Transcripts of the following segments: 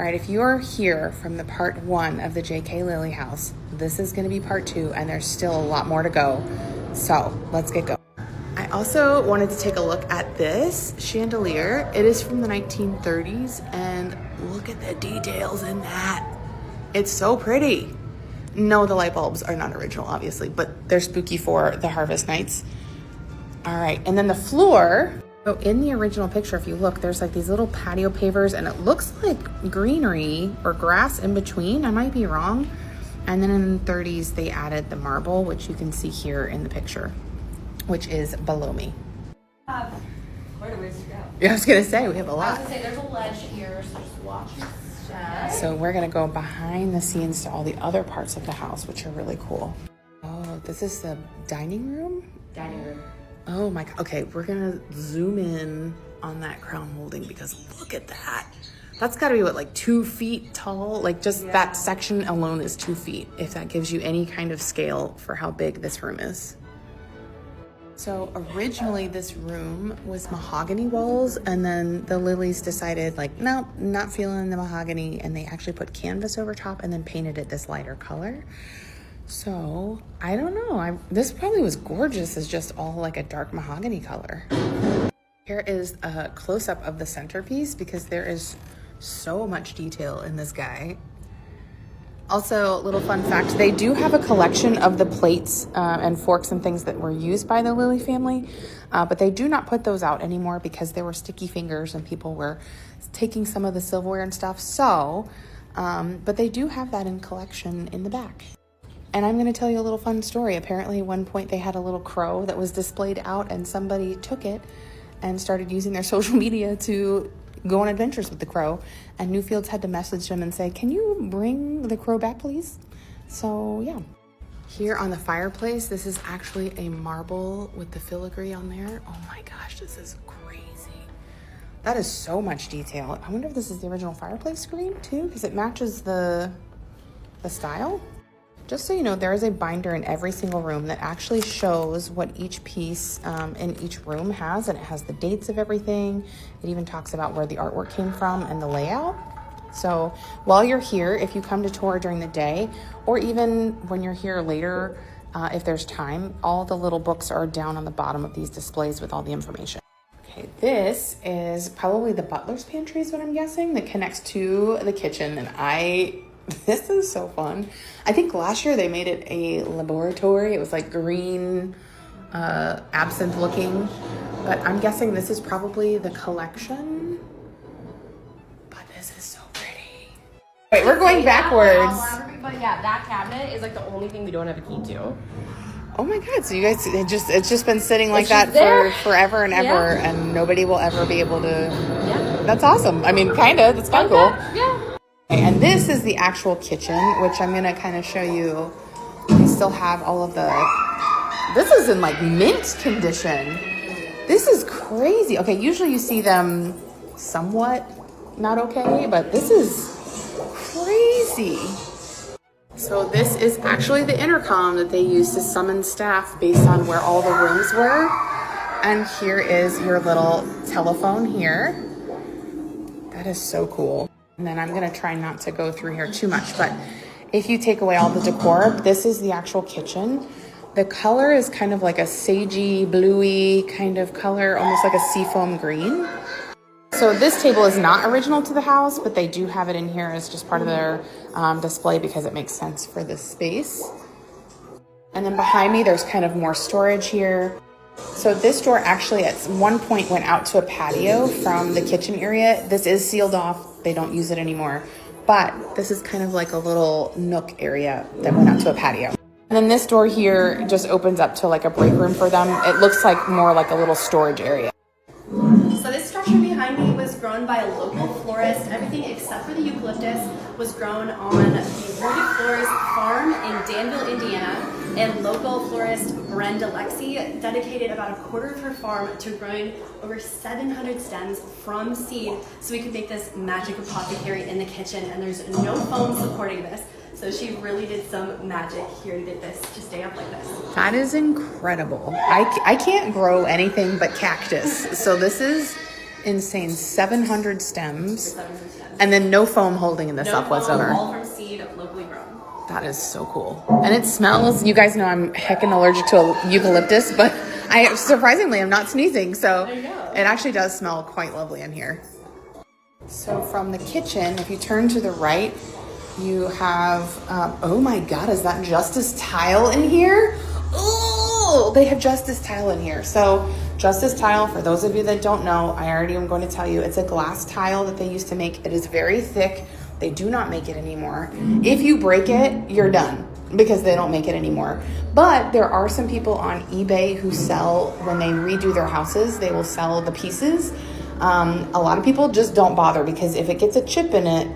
All right, if you're here from the part 1 of the JK Lilly House, this is going to be part 2, and there's still a lot more to go. So let's get going. I also wanted to take a look at this chandelier. It is from the 1930s, and look at the details in that. It's so pretty. No, the light bulbs are not original, obviously, but they're spooky for the harvest nights. All right, and then the floor. So in the original picture, if you look, there's like these little patio pavers, and it looks like greenery or grass in between. I might be wrong. And then in the 30s, they added the marble, which you can see here in the picture, which is below me. Where do we go? Yeah, I was gonna say, we have a lot. I was gonna say, there's a ledge here, so just watch your step. So we're gonna go behind the scenes to all the other parts of the house, which are really cool. Oh, this is the dining room? Dining room. Oh my God. Okay, we're gonna zoom in on that crown molding because look at that. That's gotta be what, like 2 feet tall? Like just that section alone is 2 feet, if that gives you any kind of scale for how big this room is. So originally this room was mahogany walls, and then the Lillys decided like, nope, not feeling the mahogany, and they actually put canvas over top and then painted it this lighter color. So I don't know, this probably was gorgeous as just all like a dark mahogany color. Here is a close-up of the centerpiece because there is so much detail in this guy. Also, little fun fact, they do have a collection of the plates and forks and things that were used by the Lilly family, but they do not put those out anymore because there were sticky fingers and people were taking some of the silverware and stuff. So, but they do have that in collection in the back. And I'm gonna tell you a little fun story. Apparently at one point they had a little crow that was displayed out, and somebody took it and started using their social media to go on adventures with the crow. And Newfields had to message them and say, can you bring the crow back, please? So yeah. Here on the fireplace, this is actually a marble with the filigree on there. Oh my gosh, this is crazy. That is so much detail. I wonder if this is the original fireplace screen too, because it matches the style. Just so you know, there is a binder in every single room that actually shows what each piece in each room has, and it has the dates of everything. It even talks about where the artwork came from and the layout. So while you're here, if you come to tour during the day, or even when you're here later, if there's time, all the little books are down on the bottom of these displays with all the information. Okay, this is probably the butler's pantry is what I'm guessing, that connects to the kitchen, and this is so fun. I think last year they made it a laboratory. It was like green, absinthe looking, but I'm guessing this is probably the collection. But this is so pretty. Wait, we're going backwards. But yeah, that cabinet is like the only thing we don't have a key to. Oh my God, so you guys, it's just been sitting like that for forever and ever, and nobody will ever be able to. Yeah. That's awesome. I mean, kind of, that's kind of cool. Yeah. And this is the actual kitchen, which I'm gonna kind of show you. They still have all of this is in like mint condition. This is crazy. Okay, usually you see them somewhat not okay, but this is crazy. So this is actually the intercom that they used to summon staff based on where all the rooms were. And here is your little telephone here. That is so cool. And then I'm gonna try not to go through here too much, but if you take away all the decor, this is the actual kitchen. The color is kind of like a sagey, bluey kind of color, almost like a seafoam green. So this table is not original to the house, but they do have it in here as just part of their display because it makes sense for this space. And then behind me, there's kind of more storage here. So this door actually at one point went out to a patio from the kitchen area. This is sealed off. They don't use it anymore. But this is kind of like a little nook area that went out to a patio. And then this door here just opens up to like a break room for them. It looks like more like a little storage area. So this structure behind me was grown by a local florist. Everything except for the eucalyptus was grown on the Rooted Florist farm in Danville, Indiana. And local florist Brenda Lexi dedicated about a quarter of her farm to growing over 700 stems from seed so we could make this magic apothecary in the kitchen. And there's no foam supporting this. So she really did some magic here to get this to stay up like this. That is incredible. I can't grow anything but cactus. So this is insane 700 stems. And then no foam holding this up whatsoever. All from seed, locally grown. That is so cool. And it smells, you guys know I'm heckin' allergic to eucalyptus, but I surprisingly am not sneezing. So it actually does smell quite lovely in here. So from the kitchen, if you turn to the right, you have, oh my God, is that Justice tile in here? Oh, they have Justice tile in here. So Justice tile, for those of you that don't know, I already am going to tell you, it's a glass tile that they used to make. It is very thick. They do not make it anymore. If you break it, you're done because they don't make it anymore. But there are some people on eBay who sell, when they redo their houses, they will sell the pieces. A lot of people just don't bother because if it gets a chip in it,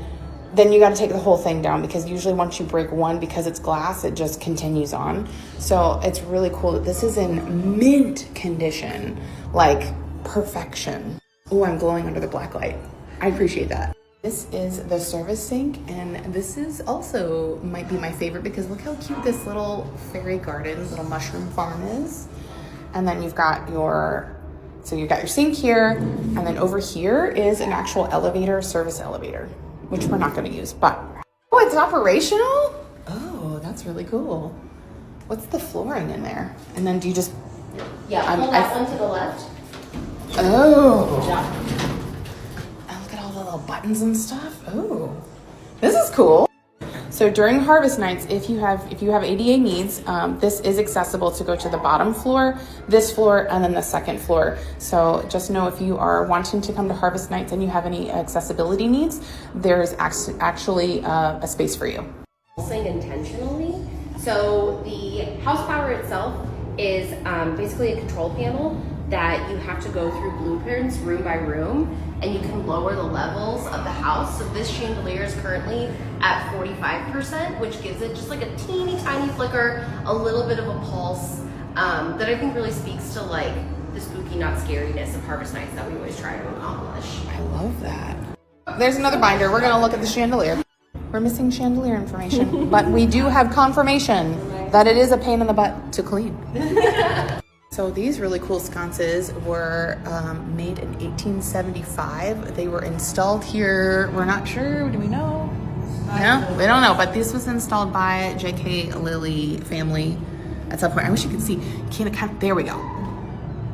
then you got to take the whole thing down because usually once you break one, because it's glass, it just continues on. So it's really cool that this is in mint condition, like perfection. Oh, I'm glowing under the black light. I appreciate that. This is the service sink, and this is also might be my favorite because look how cute this little fairy garden, little mushroom farm is. And then you've got your, so you've got your sink here, and then over here is an actual elevator, service elevator, which we're not going to use, but oh, it's operational. Oh, that's really cool. What's the flooring in there? And then do you just pull that one to the left. Oh. Yeah. Look at all the little buttons and stuff. Oh, this is cool. So during harvest nights, if you have ADA needs, this is accessible to go to the bottom floor, this floor, and then the second floor. So just know if you are wanting to come to harvest nights and you have any accessibility needs, there's actually a space for you. Intentionally. So the house power itself is basically a control panel that you have to go through blueprints room by room, and you can lower the levels of the house. So this chandelier is currently at 45%, which gives it just like a teeny tiny flicker, a little bit of a pulse, that I think really speaks to like the spooky, not scariness of harvest nights that we always try to accomplish. I love that. There's another binder. We're gonna look at the chandelier. We're missing chandelier information, but we do have confirmation that it is a pain in the butt to clean. So these really cool sconces were made in 1875. They were installed here. We're not sure. Do we know? No, we don't know. But this was installed by JK Lilly family at some point. I wish you could see. There we go.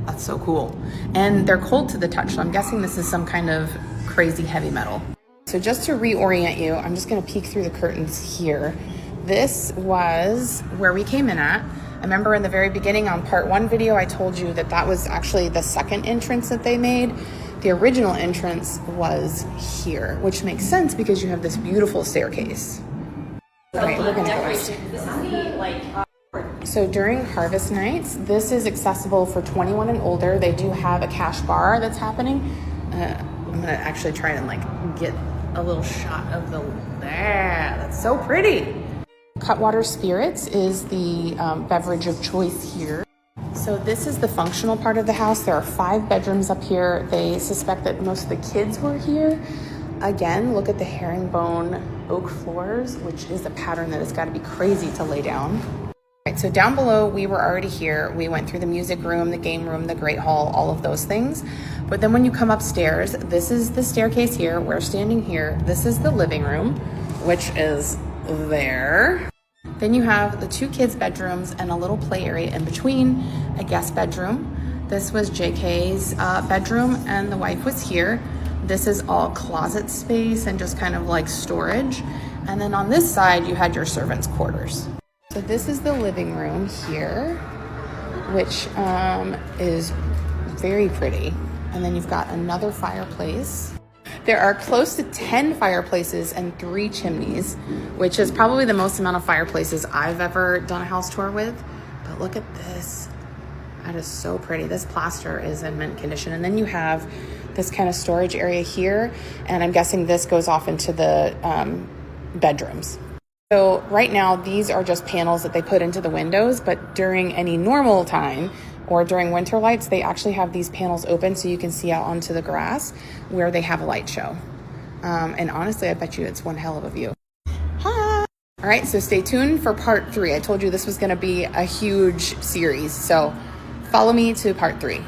That's so cool. And they're cold to the touch. So I'm guessing this is some kind of crazy heavy metal. So just to reorient you, I'm just going to peek through the curtains here. This was where we came in at. I remember in the very beginning on part 1 video, I told you that that was actually the second entrance that they made. The original entrance was here, which makes sense because you have this beautiful staircase. All right, we're gonna go. So during harvest nights, this is accessible for 21 and older. They do have a cash bar that's happening. I'm gonna actually try and like get a little shot of the, there, that's so pretty. Cutwater Spirits is the beverage of choice here. So this is the functional part of the house. There are 5 bedrooms up here. They suspect that most of the kids were here. Again, look at the herringbone oak floors, which is a pattern that has got to be crazy to lay down. All right, so down below, we were already here. We went through the music room, the game room, the great hall, all of those things. But then when you come upstairs, this is the staircase here. We're standing here. This is the living room, which is there. Then you have the 2 kids' bedrooms and a little play area in between, a guest bedroom. This was JK's bedroom, and the wife was here. This is all closet space and just kind of like storage. And then on this side, you had your servants' quarters. So this is the living room here, which is very pretty. And then you've got another fireplace. There are close to 10 fireplaces and 3 chimneys, which is probably the most amount of fireplaces I've ever done a house tour with. But look at this. That is so pretty. This plaster is in mint condition. And then you have this kind of storage area here. And I'm guessing this goes off into the bedrooms. So right now, these are just panels that they put into the windows, but during any normal time or during winter lights, they actually have these panels open so you can see out onto the grass where they have a light show. And honestly, I bet you it's one hell of a view. Hi. All right, so stay tuned for part 3. I told you this was gonna be a huge series, so follow me to part 3.